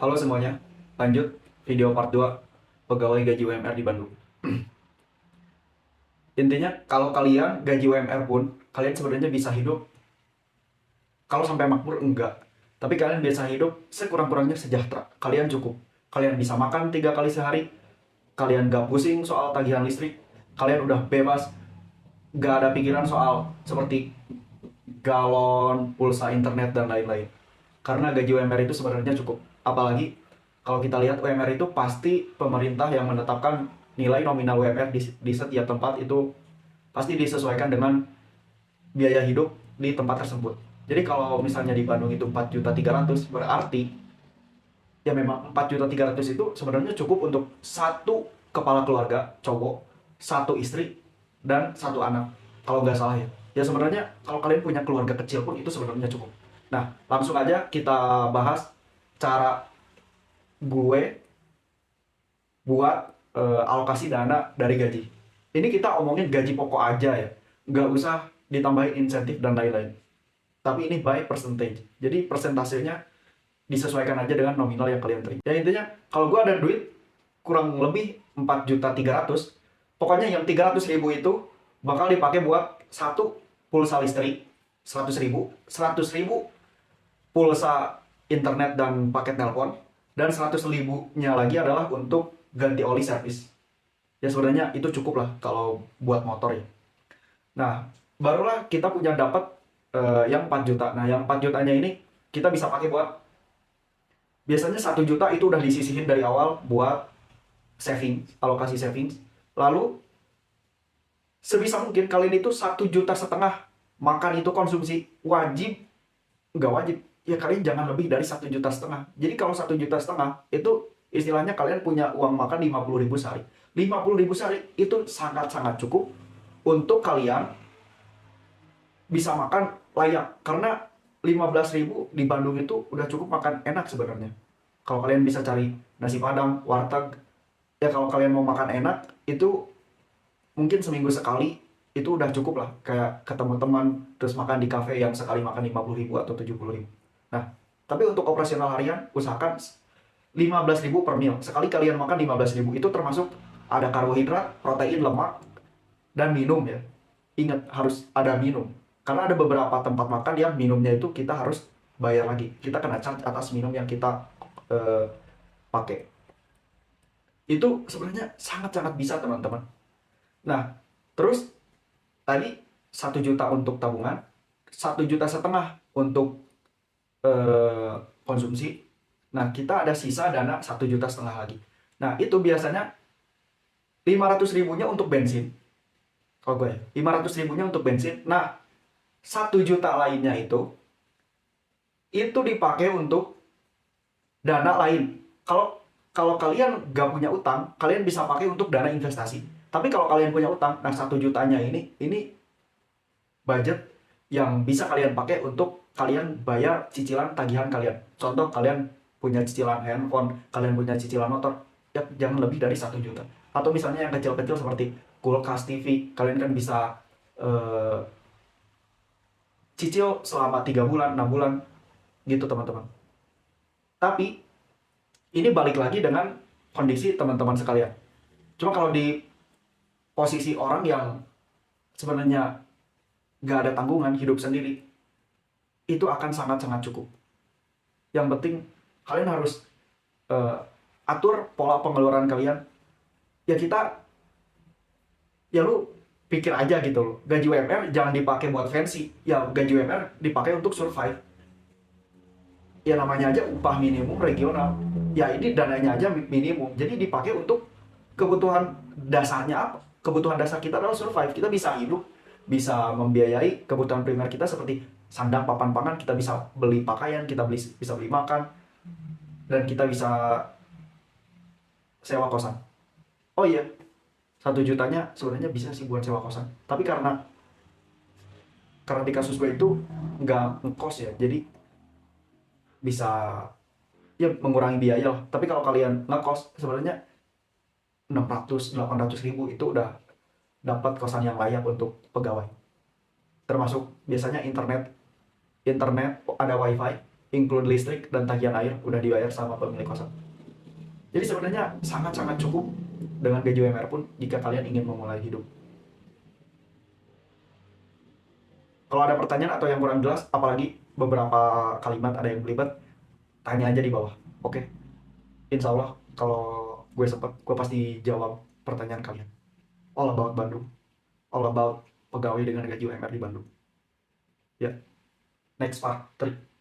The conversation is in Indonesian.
Halo semuanya, lanjut video part 2 pegawai gaji UMR di Bandung. Intinya kalau kalian gaji UMR pun, kalian sebenarnya bisa hidup, kalau sampai makmur enggak. Tapi kalian bisa hidup sekurang-kurangnya sejahtera. Kalian cukup. Kalian bisa makan 3 kali sehari, kalian gak pusing soal tagihan listrik, kalian udah bebas, gak ada pikiran soal seperti galon, pulsa internet, dan lain-lain. Karena gaji UMR itu sebenarnya cukup. Apalagi kalau kita lihat UMR itu pasti pemerintah yang menetapkan nilai nominal UMR di setiap tempat itu pasti disesuaikan dengan biaya hidup di tempat tersebut. Jadi kalau misalnya di Bandung itu 4.300.000, berarti ya memang 4.300.000 itu sebenarnya cukup untuk satu kepala keluarga cowok, satu istri, dan satu anak. Kalau nggak salah ya. Ya sebenarnya kalau kalian punya keluarga kecil pun itu sebenarnya cukup. Nah, langsung aja kita bahas cara gue buat alokasi dana dari gaji. Ini kita omongin gaji pokok aja ya, nggak usah ditambahin insentif dan lain-lain. Tapi ini by percentage, jadi persentasenya disesuaikan aja dengan nominal yang kalian terima. Ya intinya, kalau gue ada duit kurang lebih 4.300.000, pokoknya yang 300.000 itu bakal dipakai buat satu pulsa listrik 100.000, 100.000 pulsa internet dan paket telepon, dan 100.000-nya lagi adalah untuk ganti oli servis. Ya sebenarnya itu cukup lah kalau buat motor ya. Nah, barulah kita punya dapat yang 4 juta. Nah, yang 4 jutanya ini kita bisa pakai buat, biasanya 1 juta itu udah disisihin dari awal buat saving, alokasi savings. Lalu sebisa mungkin kalian itu 1,5 juta makan itu konsumsi wajib, nggak wajib ya, kalian jangan lebih dari 1,5 juta. Jadi kalau 1,5 juta itu istilahnya kalian punya uang makan 50.000 sehari. 50.000 sehari itu sangat-sangat cukup untuk kalian bisa makan layak. Karena 15.000 di Bandung itu udah cukup makan enak sebenarnya. Kalau kalian bisa cari nasi padang, warteg, ya kalau kalian mau makan enak itu mungkin seminggu sekali itu udah cukup lah. Kayak ketemu teman terus makan di kafe yang sekali makan 50.000 atau 70.000. Nah, tapi untuk operasional harian usahakan 15.000 per meal. Sekali kalian makan 15.000 itu termasuk ada karbohidrat, protein, lemak, dan minum ya. Ingat harus ada minum. Karena ada beberapa tempat makan yang minumnya itu kita harus bayar lagi. Kita kena charge atas minum yang kita eh, pakai. Itu sebenarnya sangat-sangat bisa teman-teman. Nah, terus tadi 1 juta untuk tabungan, 1,5 juta untuk konsumsi. Nah, kita ada sisa dana 1,5 juta lagi. Nah, itu biasanya 500.000-nya untuk bensin. Kalau gue ya, 500.000-nya untuk bensin. Nah, 1 juta lainnya itu dipakai untuk dana lain. Kalau kalau kalian gak punya utang, kalian bisa pakai untuk dana investasi. Tapi kalau kalian punya utang, nah 1 jutanya ini budget yang bisa kalian pakai untuk kalian bayar cicilan tagihan kalian. Contoh kalian punya cicilan handphone, kalian punya cicilan motor, ya jangan lebih dari 1 juta. Atau misalnya yang kecil-kecil seperti kulkas, TV, kalian kan bisa eh, cicil selama 3 bulan, 6 bulan gitu teman-teman. Tapi ini balik lagi dengan kondisi teman-teman sekalian. Cuma kalau di posisi orang yang sebenarnya gak ada tanggungan, hidup sendiri, itu akan sangat-sangat cukup. Yang penting kalian harus uh, atur pola pengeluaran kalian. Ya kita, ya lu pikir aja gitu loh, gaji UMR jangan dipakai buat fancy. Ya gaji UMR dipakai untuk survive. Ya namanya aja upah minimum regional. Ya ini dananya aja minimum. Jadi dipakai untuk kebutuhan dasarnya apa? Kebutuhan dasar kita adalah survive. Kita bisa hidup, bisa membiayai kebutuhan primer kita seperti sandang, papan, pangan, kita bisa beli pakaian, bisa beli makan, dan kita bisa sewa kosan. Oh iya, 1 jutanya sebenarnya bisa sih buat sewa kosan. Tapi karena di kasus gue itu nggak ngekos ya, jadi bisa ya mengurangi biaya lah. Tapi kalau kalian ngekos sebenarnya 600-800 ribu itu udah dapat kosan yang layak untuk pegawai. Termasuk biasanya internet ada wifi, include listrik dan tagihan air udah dibayar sama pemilik kosan. Jadi sebenarnya sangat-sangat cukup dengan gaji UMR pun jika kalian ingin memulai hidup. Kalau ada pertanyaan atau yang kurang jelas, apalagi beberapa kalimat ada yang belibet, tanya aja di bawah. Oke, insya Allah kalau gue sempet, gue pasti jawab pertanyaan kalian. All about Bandung, all about pegawai dengan gaji UMR di Bandung. Ya, next part 3.